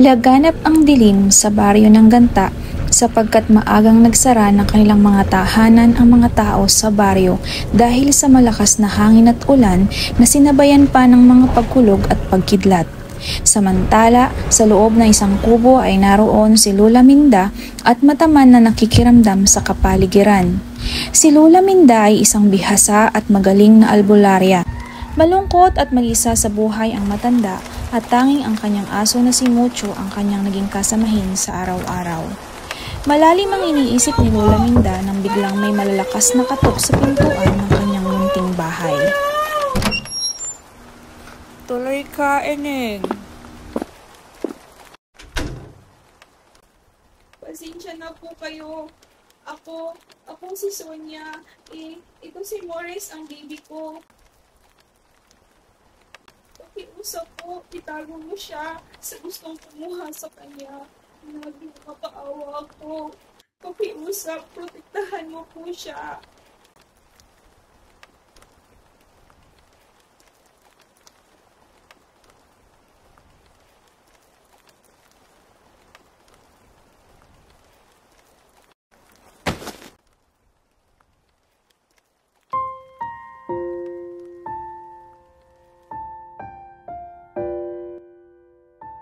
Laganap ang dilim sa baryo ng Ganta sapagkat maagang nagsara ng kanilang mga tahanan ang mga tao sa baryo dahil sa malakas na hangin at ulan na sinabayan pa ng mga pagkulog at pagkidlat. Samantala, sa loob ng isang kubo ay naroon si Lola Minda at mataman na nakikiramdam sa kapaligiran. Si Lola Minda ay isang bihasa at magaling na albularya. Malungkot at mag-isa sa buhay ang matanda at tanging ang kanyang aso na si Mucho ang kanyang naging kasamahin sa araw-araw. Malalim ang iniisip ni Lola Minda nang biglang may malalakas na katok sa pintuan ng kanyang munting bahay. Tuloy ka, Eneng. Pasensya na po kayo. Ako si Sonia. Ito si Morris, ang baby ko. Pakiusap po, itago mo siya sa gustong kumuha sa kanya. Nagpapaawa ako. Pakiusap, protektahan mo po siya.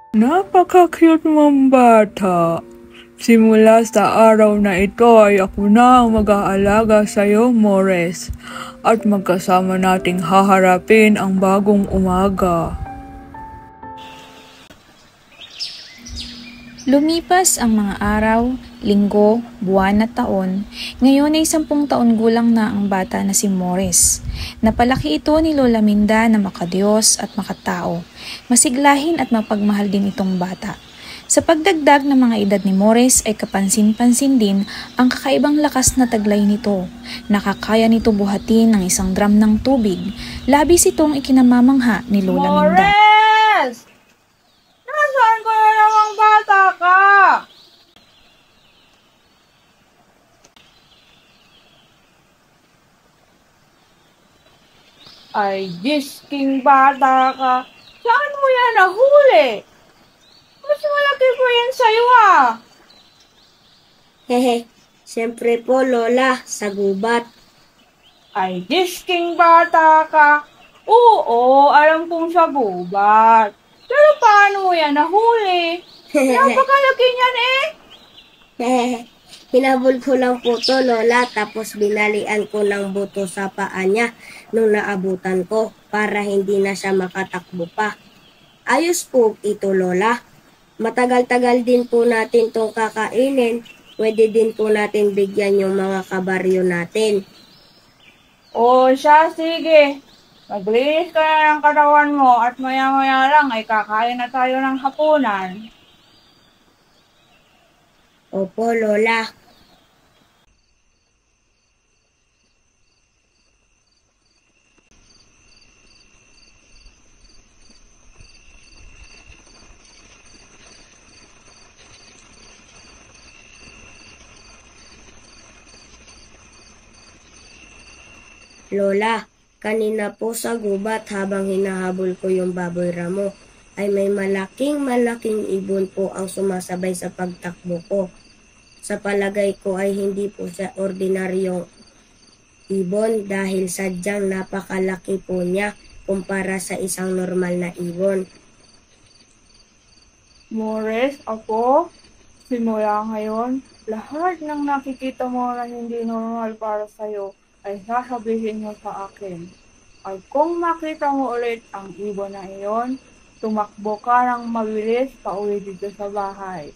Napaka-cute mong bata. Simula sa araw na ito ay ako na ang mag-aalaga sa iyo, Morris. At magkasama nating haharapin ang bagong umaga. Lumipas ang mga araw, linggo, buwan at taon. Ngayon ay 10 taon gulang na ang bata na si Morris. Napalaki ito ni Lola Minda na makadiyos at makatao. Masiglahin at mapagmahal din itong bata. Sa pagdagdag ng mga edad ni Morris ay kapansin-pansin din ang kakaibang lakas na taglay nito. Nakakaya nito buhatin ng 1 drum ng tubig. Labis itong ikinamamangha ni Lola Minda. Morris! Nasaan ko na namang bata ka? Ay, disking bata ka. Saan mo yan nahuli? Mas malaki po yan sa'yo ah. Hehe, siyempre po Lola, sa gubat. Ay, disking bata ka. Oo, alam kong sa gubat. Pero paano mo yan nahuli? Napakalaki niyan eh. Hehehe, hinabol ko lang po to Lola, tapos binalian ko ng buto sa paa niya nung naabutan ko para hindi na siya makatakbo pa. Ayos po ito Lola. Matagal-tagal din po natin tong kakainin. Pwede din po natin bigyan yung mga kabaryo natin. O siya, sige. Maglinis ka na ng katawan mo at maya-maya lang ay kakain na tayo ng hapunan. Opo Lola. Lola, kanina po sa gubat habang hinahabol ko yung baboy ramo, ay may malaking ibon po ang sumasabay sa pagtakbo ko. Sa palagay ko ay hindi po siya ordinaryong ibon dahil sadyang napakalaki po niya kumpara sa isang normal na ibon. Morris, ako, simula ngayon, lahat ng nakikita mo na hindi normal para sa'yo ay sasabihin mo sa akin. At kung makita mo ulit ang ibon na iyon, tumakbo ka ng mabilis pauwi dito sa bahay.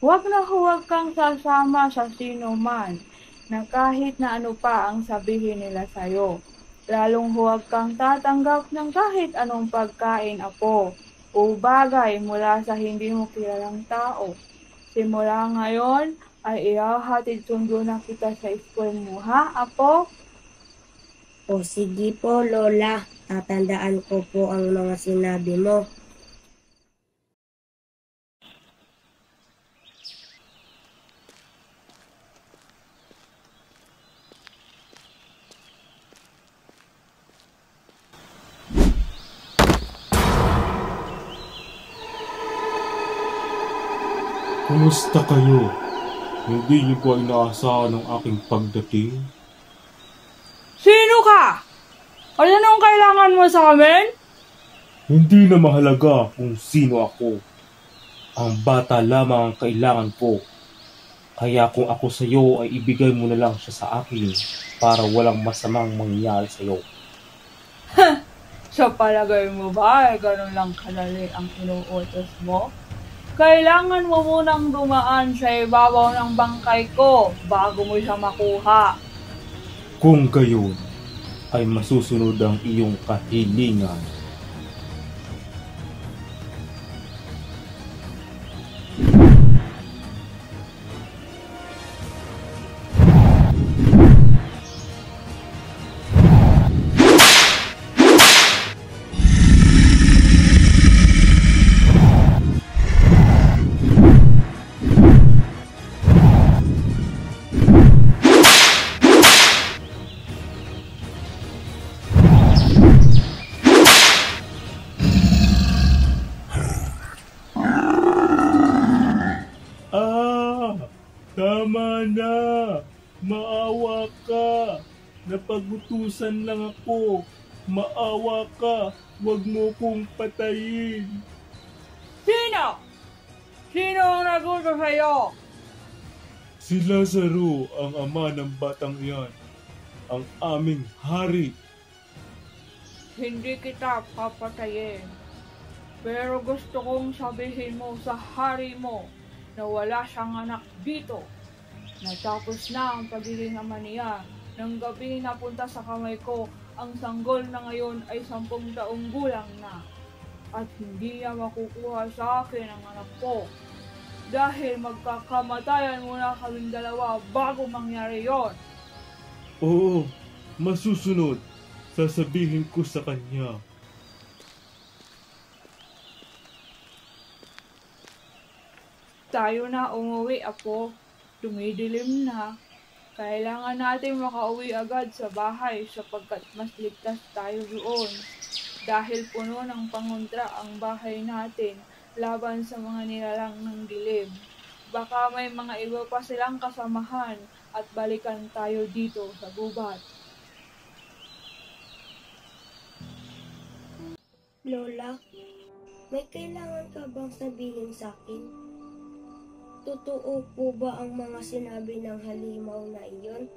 Huwag na huwag kang sasama sa sino man na kahit na ano pa ang sabihin nila sa'yo. Lalong huwag kang tatanggap ng kahit anong pagkain, apo, o bagay mula sa hindi mo kilalang tao. Simula ngayon ay ihahatid sundo na kita sa school mo, ha, apo? O sige po Lola, tatandaan ko po ang mga sinabi mo. Kumusta kayo? Hindi niyo ba inaasahan ang aking pagdating? Sino ka? Ano nang kailangan mo sa amin? Hindi na mahalaga kung sino ako. Ang bata lamang ang kailangan ko. Kaya kung ako sa iyo ay ibigay mo na lang siya sa akin para walang masamang mangyayari sa iyo. Sa palagay mo ba ay ganun lang kadali ang inuutos mo? Kailangan mo munang dumaan sa ibabaw ng bangkay ko bago mo siya makuha. Kung gayon, ay masusunod ang iyong kahilingan. Tama na! Maawa ka! Napagutusan lang ako. Maawa ka! Huwag mo kong patayin! Sino? Sino ang nagutos sa'yo? Si Lazaro ang ama ng batang iyan. Ang aming hari. Hindi kita papatayin. Pero gusto kong sabihin mo sa hari mo na wala siyang anak dito. Natapos na ang pagiging ama niya. Nang gabi napunta sa kamay ko, ang sanggol na ngayon ay 10 taong gulang na. At hindi niya makukuha sa akin ang anak ko. Dahil magkakamatayan muna kaming dalawa bago mangyari yon. Oo, masusunod. Sasabihin ko sa kanya. Tayo na umuwi, apo. Dumidilim na. Kailangan natin makauwi agad sa bahay sapagkat mas ligtas tayo doon. Dahil puno ng pangontra ang bahay natin laban sa mga nilalang ng dilim. Baka may mga iba pa silang kasamahan at balikan tayo dito sa gubat. Lola, may kailangan ka bang sabihin sa akin? Totoo po ba ang mga sinabi ng halimaw na iyon?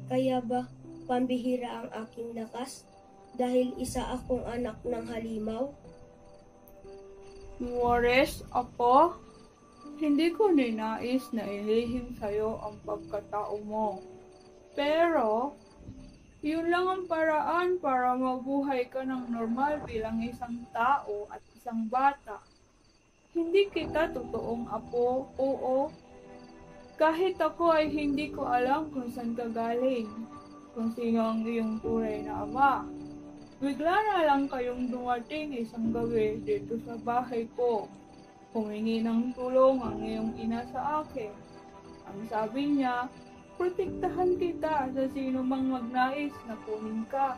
Kaya ba pambihira ang aking lakas dahil isa akong anak ng halimaw? Mores, apo, hindi ko ninais na ilihim sa'yo ang pagkatao mo. Pero, yun lang ang paraan para mabuhay ka ng normal bilang isang tao at isang bata. Hindi kita totoong apo, oo. Kahit ako ay hindi ko alam kung saan ka galing, kung sino ang iyong tunay na ama. Bigla na lang kayong dumating isang gabi dito sa bahay ko. Humingi ng tulong ang iyong ina sa akin. Ang sabi niya, protektahan kita sa sino mang magnais na kunin ka.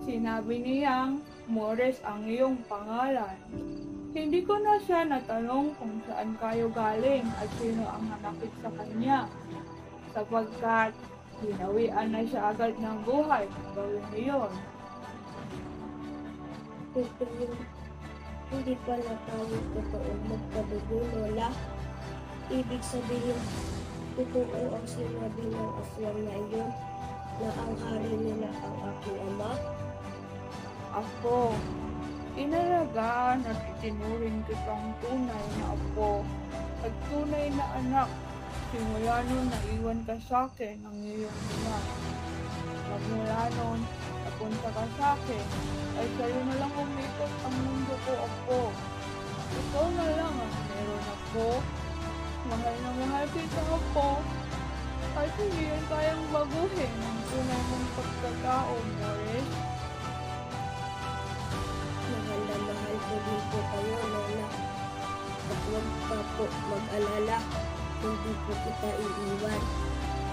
Sinabi niyang, Mores ang iyong pangalan. Hindi ko na siya natanong kung saan kayo galing at sino ang hanapit sa kanya, sapagkat hinawian na siya agad ng buhay ng gawin niyon. Hindi pala tayo totoong magkadugo, Lola. Ibig sabihin, totoo ang sinabi ng aswang na iyon na ang hari nila ang aking ama? Ako, inalagaan at itinuring kitang tunay na apo at tunay na anak. Simula noon naiwan ka sa akin ng iyong ina. Magmula noon, napunta ka sa akin, ay sa'yo na lang umikot ang mundo ko, apo. Ikaw na lang ang meron ako. Mahal na mahal kita, apo. At hindi yun kayang baguhin ang tunay mong pagkatao, Mores. Mahal na mahal ko din po kayo, Lola. At huwag ka po mag-alala, hindi po kita iiwan.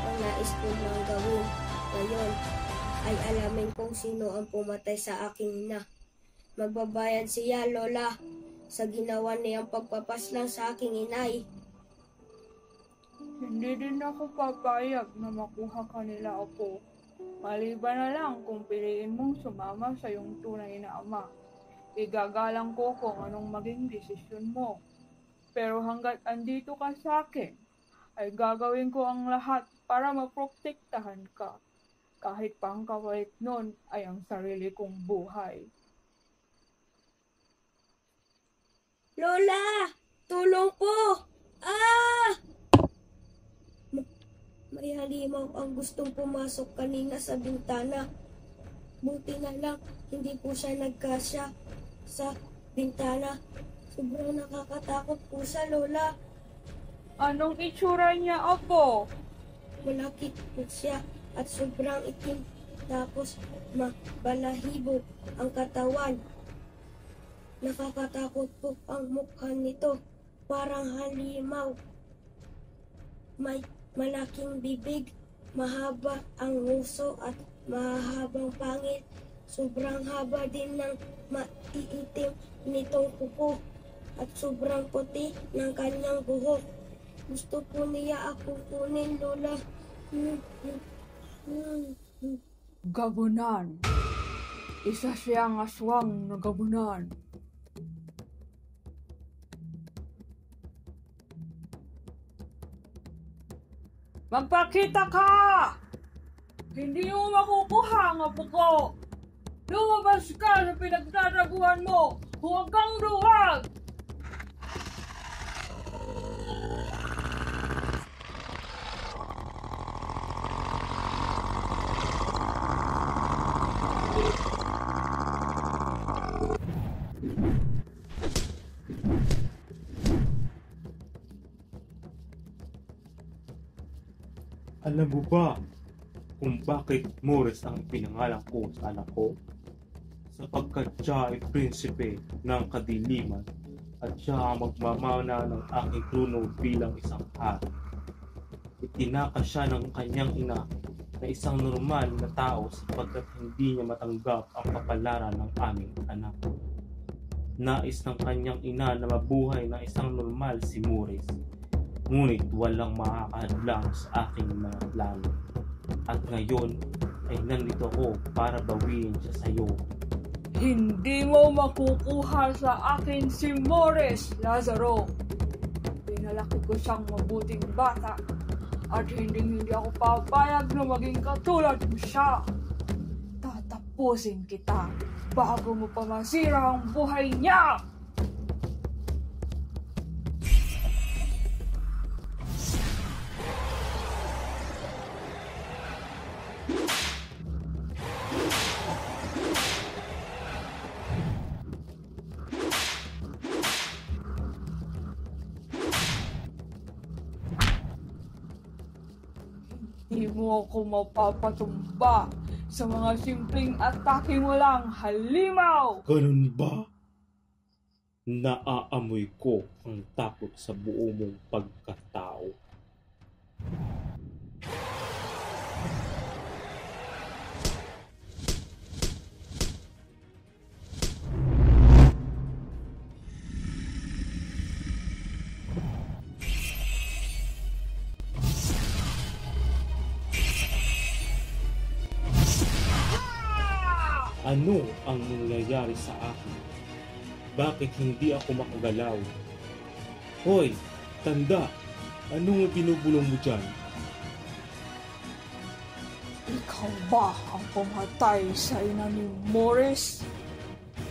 Ang nais ko lang gawin ngayon ay alamin kung sino ang pumatay sa aking ina. Magbabayad siya, Lola. sa ginawa niyang pagpapaslang sa aking inay. Hindi din ako papayag na makuha ka nila, Apo. Maliban na lang kung piliin mong sumama sa iyong tunay na ama. Igagalang ko kung anong maging desisyon mo. Pero hanggat andito ka sa akin, ay gagawin ko ang lahat para maprotektahan ka. Kahit pang kapalit nun ay ang sarili kong buhay. Lola! Tulong po! Ah! May halimaw ang gustong pumasok kanina sa bintana. Buti na lang, hindi po siya nagkasya sa bintana. Sobrang nakakatakot po siya, Lola. Anong itsura niya, Apo? Malaki po siya at sobrang itim. Tapos balahibo ang katawan. Nakakatakot po ang mukha nito. Parang halimaw. May malaking bibig, mahaba ang nguso at mahahabang pangil. Sobrang haba din ng maiitim nitong kuko at sobrang puti ng kanyang buhok. Gusto po niya akong kunin, Lola. Gabunan. Isa siyang aswang na gabunan. Magpakita ka! Hindi mo makukuha ang apo ko! Lumabas ka sa pinagtataguan mo! Huwag kang luwag! Alam mo ba kung bakit Morris ang pinangalan ko sa anak ko? Sapagkat siya ay prinsipe ng kadiliman at siya ang magmamana ng aking trono bilang isang hari. Itinaka siya ng kanyang ina na isang normal na tao sapagkat hindi niya matanggap ang kapalaran ng aming anak. Nais ng kanyang ina na mabuhay na isang normal si Morris. Ngunit walang makakahadlang sa aking mga plano. At ngayon ay nandito ako para bawiin siya sa iyo. Hindi mo makukuha sa akin si Morris, Lazaro. Pinalaki ko siyang mabuting bata at hindi ako papayag na maging katulad mo siya. Tatapusin kita bago mo pa masira ang buhay niya! Hindi mo ako mapapatumba sa mga simpleng atake mo lang, halimaw! Ganun ba? Naaamoy ko ang takot sa buo mong pagkatao. Ano ang nangyayari sa akin? Bakit hindi ako makagalaw? Hoy, tanda! Anong binubulong mo dyan? Ikaw ba ang pumatay sa ina ni Morris?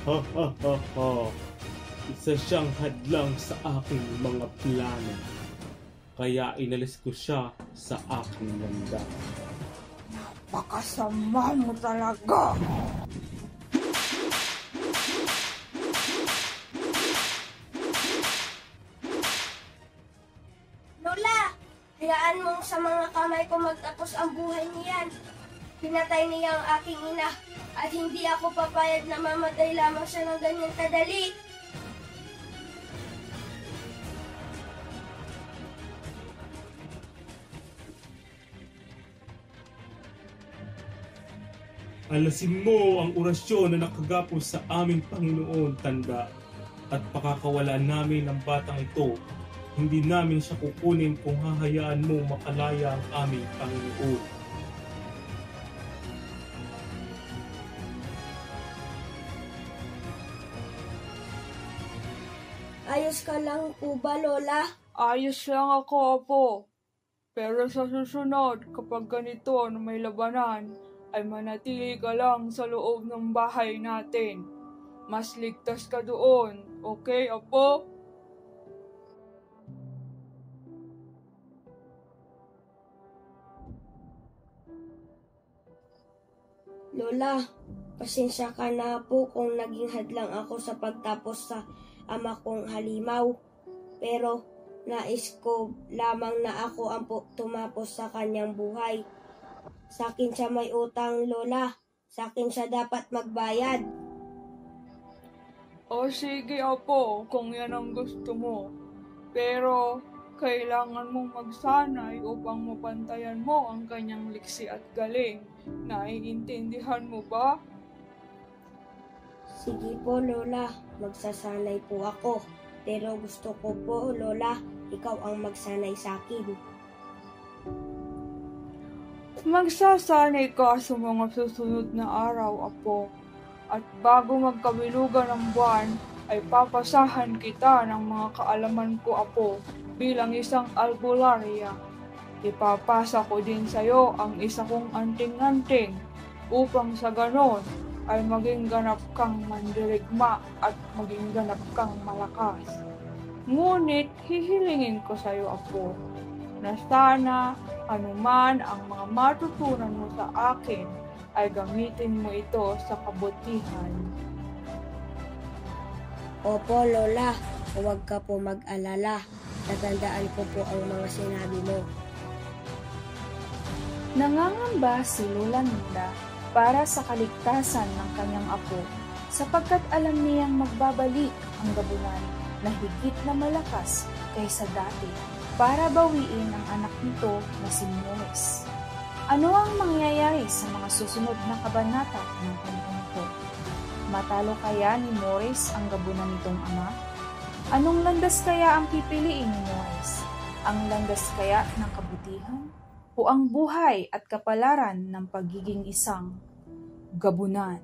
Ha ha ha ha! Isa siyang hadlang sa aking mga plano. Kaya inalis ko siya sa aking landa. Napakasama mo talaga! Lola! Hayaan mong sa mga kamay ko magtapos ang buhay niyan. Pinatay niya ang aking ina at hindi ako papayag na mamatay lamang siya ng ganyan kadali. Alasin mo ang orasyon na nakagapos sa aming Panginoon, tanda. at pakakawalaan namin ang batang ito. Hindi namin siya kukunin kung hahayaan mo makalaya ang aming Panginoon. Ayos ka lang po ba, Lola? Ayos lang ako, Apo. Pero sa susunod, kapag ganito na may labanan, ay manatili ka lang sa loob ng bahay natin. Mas ligtas ka doon, okay, Apo? Lola, pasensya ka na po kung naging hadlang ako sa pagtapos sa ama kong halimaw. Pero nais ko lamang na ako ang tumapos sa kanyang buhay. Sa akin siya may utang, Lola. Sa akin siya dapat magbayad. O sige, Apo, kung yan ang gusto mo. Pero kailangan mong magsanay upang mapantayan mo ang kanyang liksi at galing. Naiintindihan mo ba? Sige po, Lola. Magsasanay po ako. Pero gusto ko po, Lola, ikaw ang magsanay sa akin. Magsasanay ka sa mga susunod na araw, Apo. At bago magkabilugan ng buwan, ay papasahan kita ng mga kaalaman ko, Apo, bilang isang albularya. Ipapasa ko din sa'yo ang isa kong anting-anting upang sa ganon ay maging ganap kang mandirigma at maging ganap kang malakas. Ngunit hihilingin ko sa'yo, Apo, na sana anuman ang mga matutunan mo sa akin ay gamitin mo ito sa kabutihan. Opo, Lola. Huwag ka po mag-alala. Tatandaan ko po ang mga sinabi mo. Nangangamba si Lola Nunda para sa kaligtasan ng kanyang apo sapagkat alam niyang magbabalik ang gabunan na higit na malakas kaysa dati para bawiin ang anak nito na si Morris. Ano ang mangyayari sa mga susunod na kabanata ng kwentong ito? Matalo kaya ni Morris ang gabunan nitong ama? Anong landas kaya ang pipiliin ni Morris? Ang landas kaya ng kabutihan? O ang buhay at kapalaran ng pagiging isang gabunan?